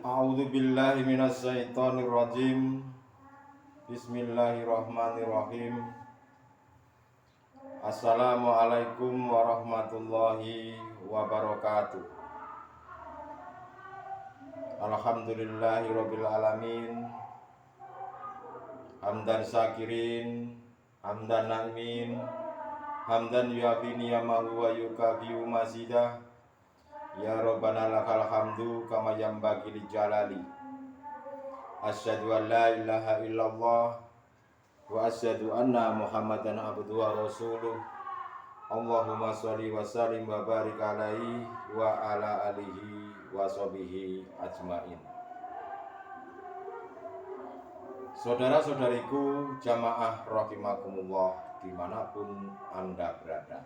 A'udzu billahi minasyaitonir rajim. Bismillahirrahmanirrahim. Assalamualaikum warahmatullahi wabarakatuh. Alhamdulillahirabbil alamin. Hamdan syakirin, hamdan na'imin, hamdan yuafi ni'amahu wa yukafi'u mazidah. Ya Rabbana lakal hamdu kama yanbaghi li jalali. Asyhadu an la ilaha illallah wa asyhadu anna Muhammadan abduhu wa rasuluh. Allahumma sholli wa sallim wa barik alaihi wa ala alihi wa sahbihi ajmain. Saudara-saudariku jamaah rahimakumullah dimanapun Anda berada.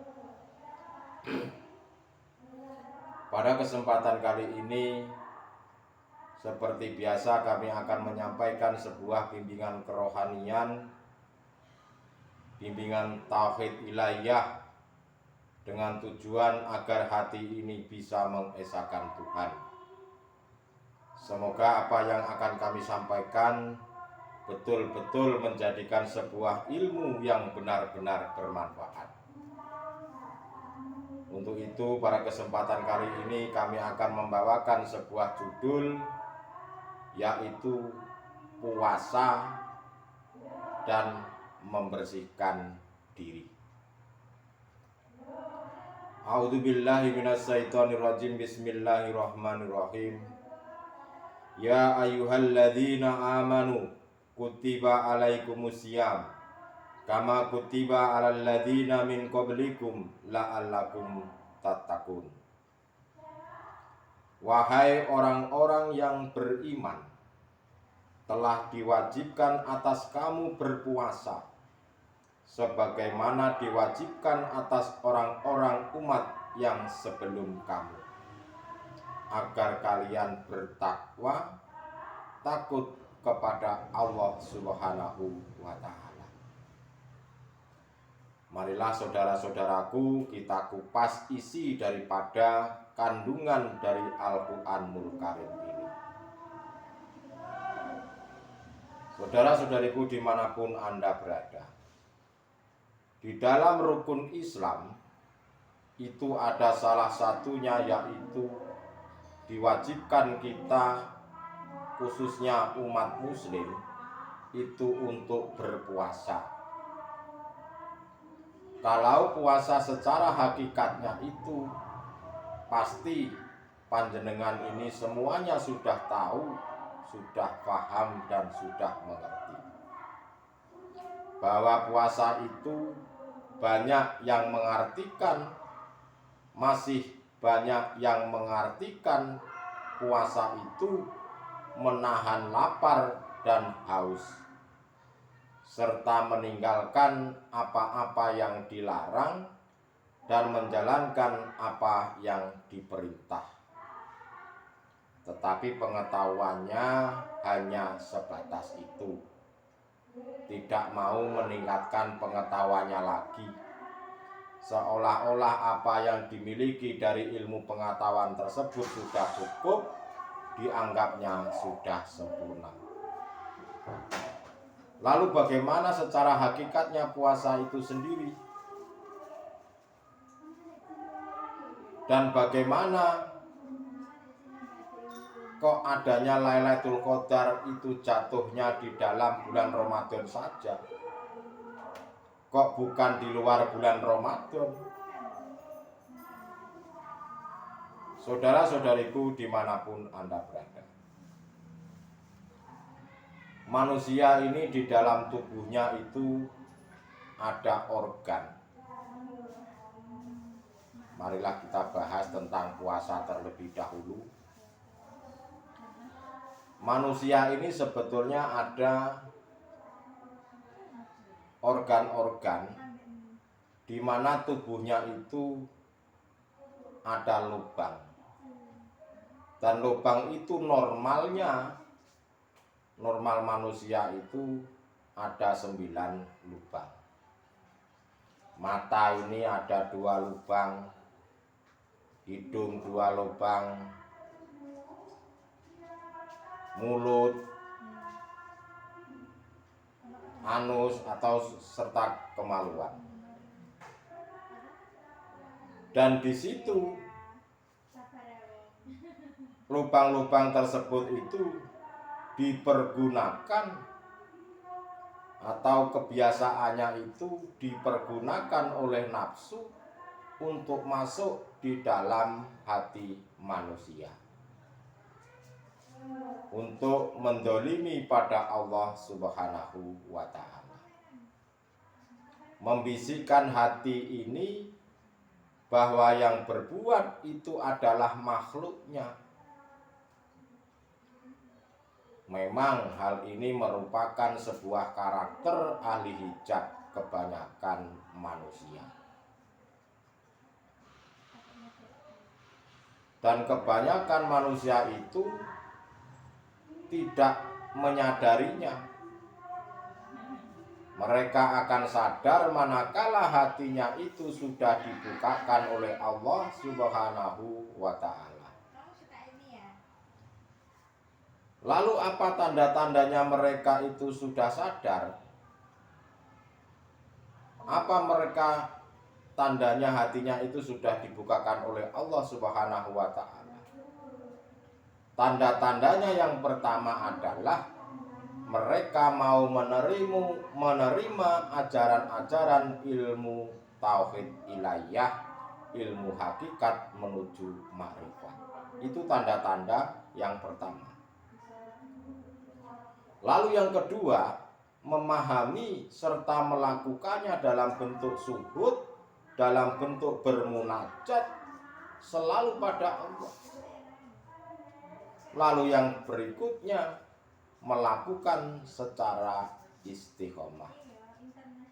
Pada kesempatan kali ini, seperti biasa kami akan menyampaikan sebuah bimbingan kerohanian, bimbingan tauhid ilahiyah, dengan tujuan agar hati ini bisa mengesahkan Tuhan. Semoga apa yang akan kami sampaikan betul-betul menjadikan sebuah ilmu yang benar-benar bermanfaat. Untuk itu pada kesempatan kali ini kami akan membawakan sebuah judul, yaitu puasa dan membersihkan diri. A'udzubillahi minasyaitonirrajim. Bismillahirrahmanirrahim. Ya ayyuhalladzina amanu kutiba alaikumusiyam kama kutiba alal ladzina min qablikum la'allakum tattaqun. Wahai orang-orang yang beriman, telah diwajibkan atas kamu berpuasa sebagaimana diwajibkan atas orang-orang umat yang sebelum kamu, agar kalian bertakwa, takut kepada Allah Subhanahu wa ta'ala. Marilah saudara-saudaraku kita kupas isi daripada kandungan dari Al-Qur'anul Karim ini. Saudara-saudariku dimanapun Anda berada, di dalam rukun Islam itu ada salah satunya, yaitu diwajibkan kita, khususnya umat muslim, itu untuk berpuasa. Kalau puasa secara hakikatnya itu pasti panjenengan ini semuanya sudah tahu, sudah paham dan sudah mengerti bahwa puasa itu banyak yang mengartikan, masih banyak yang mengartikan puasa itu menahan lapar dan haus, serta meninggalkan apa-apa yang dilarang dan menjalankan apa yang diperintah. Tetapi pengetahuannya hanya sebatas itu, tidak mau meningkatkan pengetahuannya lagi, seolah-olah apa yang dimiliki dari ilmu pengetahuan tersebut sudah cukup, dianggapnya sudah sempurna. Lalu bagaimana secara hakikatnya puasa itu sendiri? Dan bagaimana kok adanya Lailatul Qadar itu jatuhnya di dalam bulan Ramadan saja? Kok bukan di luar bulan Ramadan? Saudara-saudariku dimanapun Anda berada, manusia ini di dalam tubuhnya itu ada organ. Marilah kita bahas tentang puasa terlebih dahulu. Manusia ini sebetulnya ada organ-organ di mana tubuhnya itu ada lubang. Dan lubang itu normal manusia itu ada 9 lubang. Mata ini ada 2 lubang, hidung 2 lubang, mulut, anus, atau serta kemaluan. Dan di situ lubang-lubang tersebut itu dipergunakan atau kebiasaannya itu dipergunakan oleh nafsu untuk masuk di dalam hati manusia, untuk mendolimi pada Allah Subhanahu wa ta'ala, membisikkan hati ini bahwa yang berbuat itu adalah makhluknya. Memang hal ini merupakan sebuah karakter ahli hijab kebanyakan manusia. Dan kebanyakan manusia itu tidak menyadarinya. Mereka akan sadar manakala hatinya itu sudah dibukakan oleh Allah Subhanahu wa ta'ala. Lalu apa tanda-tandanya mereka itu sudah sadar? Apa mereka tandanya hatinya itu sudah dibukakan oleh Allah Subhanahu wa ta'ala? Tanda-tandanya yang pertama adalah mereka mau menerima ajaran-ajaran ilmu tauhid ilahiyah, ilmu hakikat menuju ma'rifat. Itu tanda-tanda yang pertama. Lalu yang kedua, memahami serta melakukannya dalam bentuk syuhud, dalam bentuk bermunajat selalu pada Allah. Lalu yang berikutnya, melakukan secara istiqomah.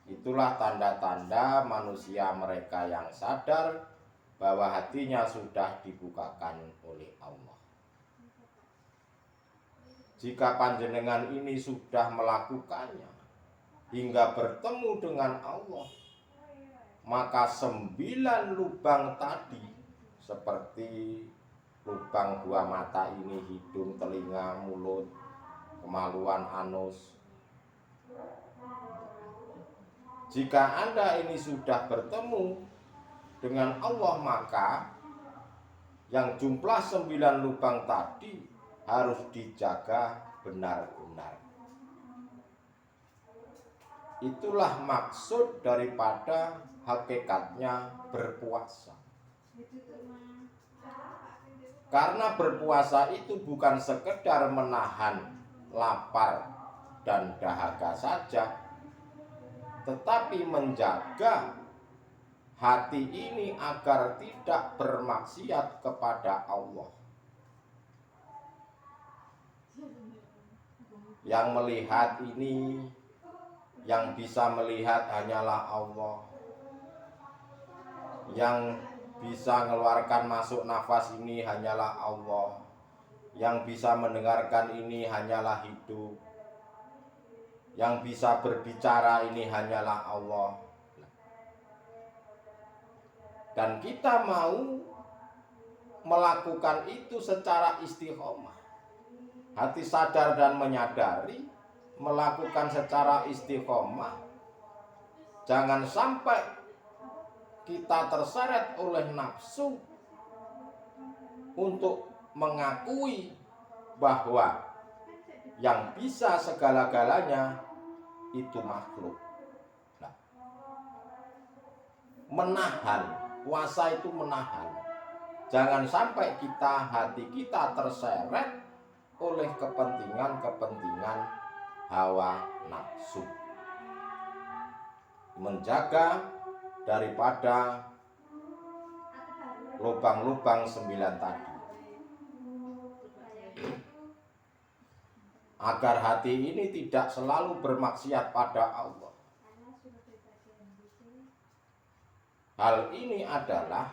Itulah tanda-tanda manusia mereka yang sadar bahwa hatinya sudah dibukakan oleh Allah. Jika panjenengan ini sudah melakukannya hingga bertemu dengan Allah, maka 9 lubang tadi, seperti lubang 2 mata ini, hidung, telinga, mulut, kemaluan, anus. Jika Anda ini sudah bertemu dengan Allah, maka yang jumlah 9 lubang tadi harus dijaga benar-benar. Itulah maksud daripada hakikatnya berpuasa. Karena berpuasa itu bukan sekedar menahan lapar dan dahaga saja, tetapi menjaga hati ini agar tidak bermaksiat kepada Allah. Yang melihat ini, yang bisa melihat hanyalah Allah. Yang bisa mengeluarkan masuk nafas ini hanyalah Allah. Yang bisa mendengarkan ini hanyalah hidup. Yang bisa berbicara ini hanyalah Allah. Dan kita mau melakukan itu secara istiqomah. Hati sadar dan menyadari, melakukan secara istiqomah. Jangan sampai kita terseret oleh nafsu untuk mengakui bahwa yang bisa segala-galanya itu makhluk. Nah, menahan, puasa itu menahan. Jangan sampai hati kita terseret oleh kepentingan-kepentingan hawa nafsu. Menjaga daripada lubang-lubang 9 tadi, agar hati ini tidak selalu bermaksiat pada Allah. Hal ini adalah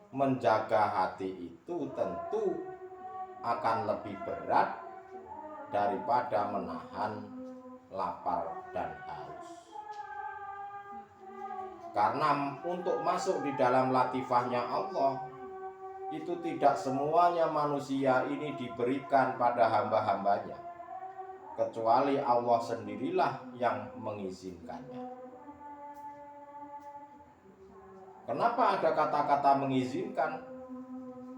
menjaga hati itu tentu akan lebih berat daripada menahan lapar dan haus. Karena untuk masuk di dalam latifahnya Allah itu tidak semuanya manusia ini diberikan pada hamba-hambanya, kecuali Allah sendirilah yang mengizinkannya. Kenapa ada kata-kata mengizinkan?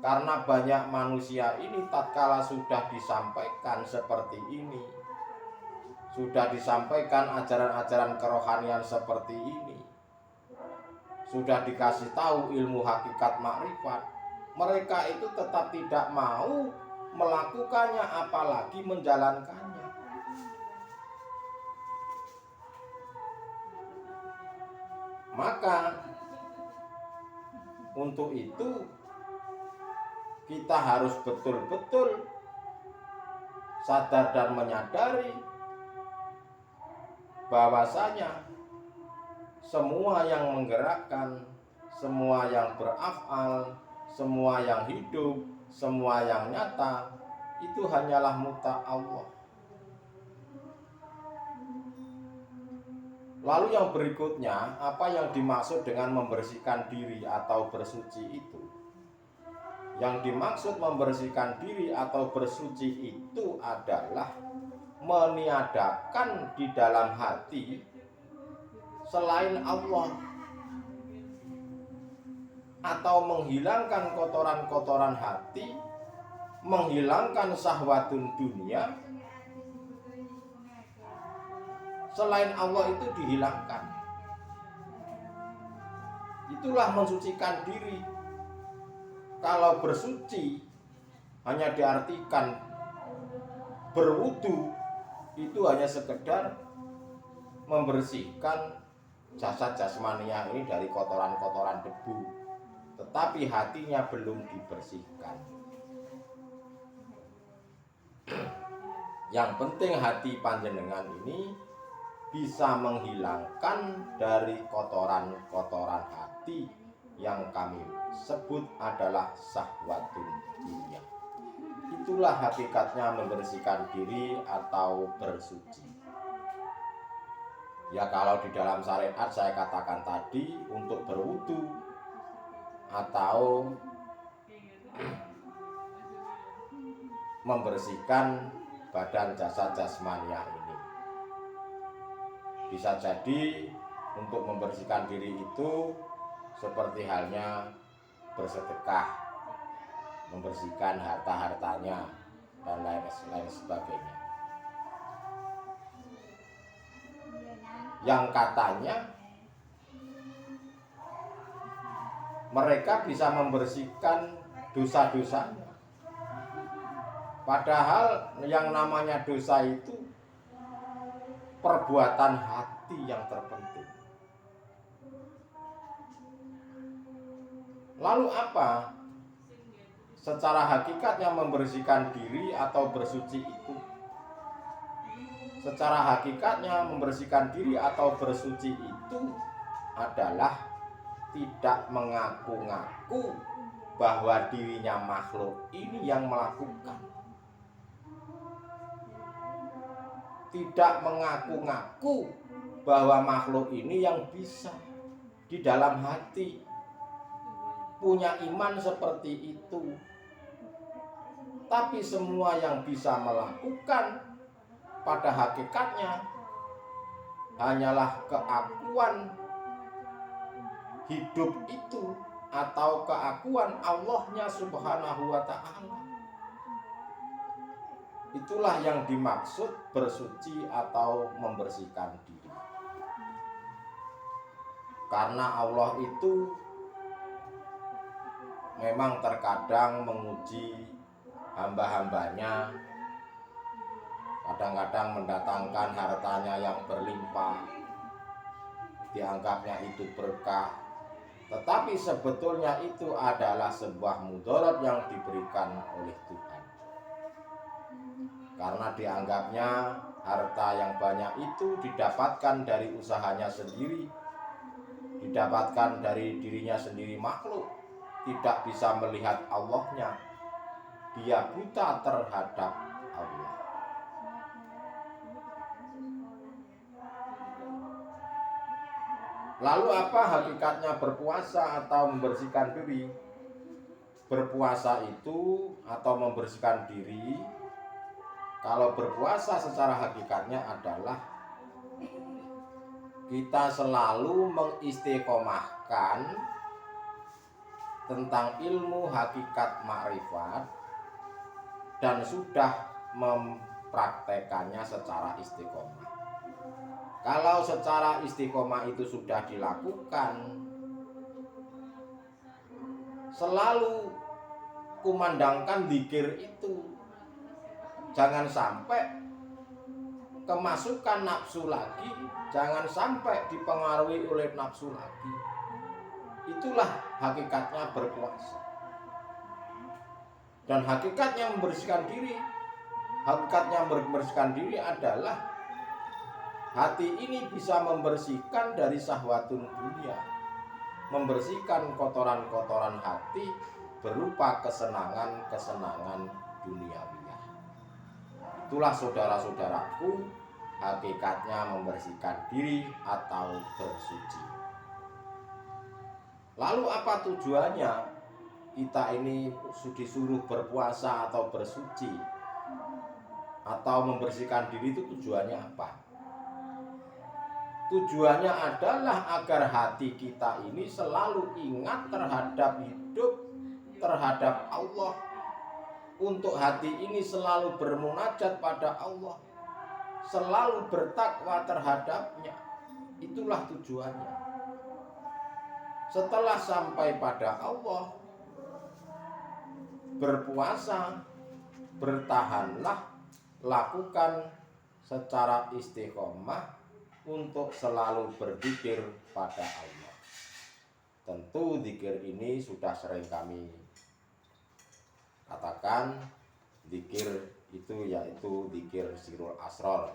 Karena banyak manusia ini tatkala sudah disampaikan seperti ini, sudah disampaikan ajaran-ajaran kerohanian seperti ini, sudah dikasih tahu ilmu hakikat makrifat, mereka itu tetap tidak mau melakukannya, apalagi menjalankannya. Maka untuk itu kita harus betul-betul sadar dan menyadari bahwasanya semua yang menggerakkan, semua yang berafal, semua yang hidup, semua yang nyata, itu hanyalah muta Allah. Lalu yang berikutnya, apa yang dimaksud dengan membersihkan diri atau bersuci itu? Yang dimaksud membersihkan diri atau bersuci itu adalah meniadakan di dalam hati selain Allah, atau menghilangkan kotoran-kotoran hati, menghilangkan syahwatun dunia. Selain Allah itu dihilangkan. Itulah mensucikan diri. Kalau bersuci hanya diartikan berwudu, itu hanya sekedar membersihkan jasad jasmania ini dari kotoran-kotoran debu, tetapi hatinya belum dibersihkan. Yang penting hati panjenengan ini bisa menghilangkan dari kotoran-kotoran hati yang kami sebut adalah syahwatun dunia. Itulah hakikatnya membersihkan diri atau bersuci. Ya, kalau di dalam syariat saya katakan tadi untuk berwudu atau membersihkan badan jasad jasmania ini. Bisa jadi untuk membersihkan diri itu seperti halnya bersedekah, membersihkan harta-hartanya dan lain sebagainya. Yang katanya mereka bisa membersihkan dosa-dosanya. Padahal yang namanya dosa itu perbuatan hati yang terpenting. Lalu apa secara hakikatnya membersihkan diri atau bersuci itu? Secara hakikatnya membersihkan diri atau bersuci itu adalah tidak mengaku-ngaku bahwa dirinya makhluk ini yang melakukan. Tidak mengaku-ngaku bahwa makhluk ini yang bisa di dalam hati punya iman seperti itu. Tapi semua yang bisa melakukan pada hakikatnya hanyalah keakuan hidup itu atau keakuan Allahnya subhanahu wa ta'ala. Itulah yang dimaksud bersuci atau membersihkan diri. Karena Allah itu memang terkadang menguji hamba-hambanya, kadang-kadang mendatangkan hartanya yang berlimpah, dianggapnya itu berkah, tetapi sebetulnya itu adalah sebuah mudarat yang diberikan oleh Tuhan. Karena dianggapnya harta yang banyak itu didapatkan dari usahanya sendiri, didapatkan dari dirinya sendiri makhluk, tidak bisa melihat Allahnya, dia buta terhadap Allah. Lalu apa hakikatnya berpuasa atau membersihkan diri? berpuasa itu atau membersihkan diri, kalau berpuasa secara hakikatnya adalah kita selalu mengistiqomahkan tentang ilmu hakikat makrifat dan sudah mempraktekannya secara istiqomah. Kalau secara istiqomah itu sudah dilakukan, selalu kumandangkan zikir itu, jangan sampai kemasukan nafsu lagi, jangan sampai dipengaruhi oleh nafsu lagi. Itulah hakikatnya berpuasa. Dan hakikatnya membersihkan diri, hakikatnya membersihkan diri adalah hati ini bisa membersihkan dari syahwatun dunia, membersihkan kotoran-kotoran hati berupa kesenangan-kesenangan duniawiyah. Itulah saudara-saudaraku, hakikatnya membersihkan diri atau bersuci. Lalu apa tujuannya kita ini disuruh berpuasa atau bersuci atau membersihkan diri? Itu tujuannya apa? Tujuannya adalah agar hati kita ini selalu ingat terhadap hidup, terhadap Allah. Untuk hati ini selalu bermunajat pada Allah, selalu bertakwa terhadapnya. Itulah tujuannya. Setelah sampai pada Allah, berpuasa, bertahanlah, lakukan secara istiqomah untuk selalu berzikir pada Allah. Tentu zikir ini sudah sering kami katakan. Zikir itu yaitu zikir sirul asror,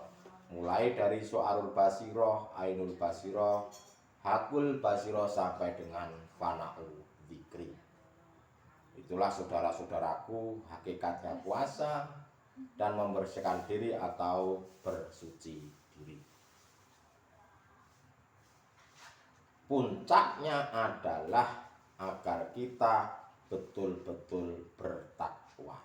mulai dari so'alul basiroh, ainul basiroh, hakul basiroh sampai dengan fana'ul zikri. Itulah saudara-saudaraku hakikatnya puasa dan membersihkan diri atau bersuci diri. Puncaknya adalah agar kita betul-betul bertakwa.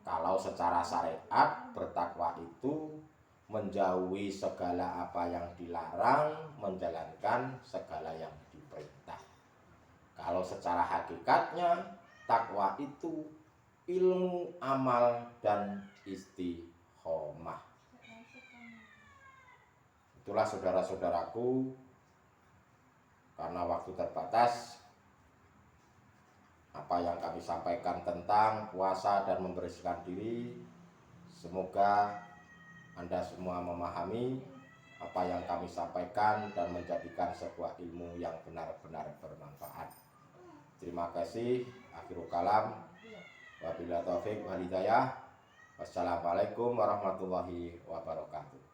Kalau secara syariat, bertakwa itu menjauhi segala apa yang dilarang, menjalankan segala yang diperintah. Kalau secara hakikatnya, takwa itu ilmu, amal, dan istiqomah. Itulah saudara-saudaraku, karena waktu terbatas, apa yang kami sampaikan tentang puasa dan membersihkan diri, semoga Anda semua memahami apa yang kami sampaikan dan menjadikan sebuah ilmu yang benar-benar bermanfaat. Terima kasih. Akhirul kalam. Wabillahi taufiq wal hidayah. Wassalamualaikum warahmatullahi wabarakatuh.